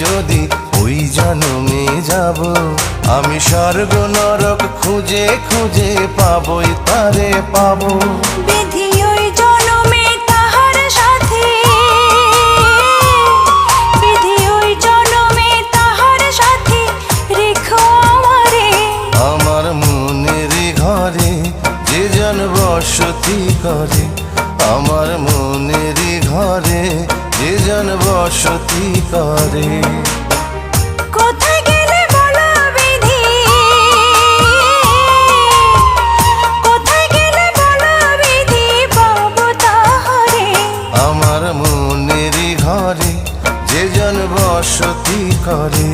যদি ওই জন্মে যাব, আমি স্বর্গ নরক খুঁজে খুঁজে পাবই তারে পাবো। বিধি ওই জন্মে তাহার সাথে, বিধি ওই জন্মে তাহার সাথে রেখো আমারে। আমার মনের ঘরে যে জন বসতি করে, আমার মনের ঘরে যে জন বসতি করে। কোথায় গেলে বলো বিধি, কোথায় গেলে বলো বিধি পাবো তাহারে। আমার মনের ঘরে যে জন বসতি করে।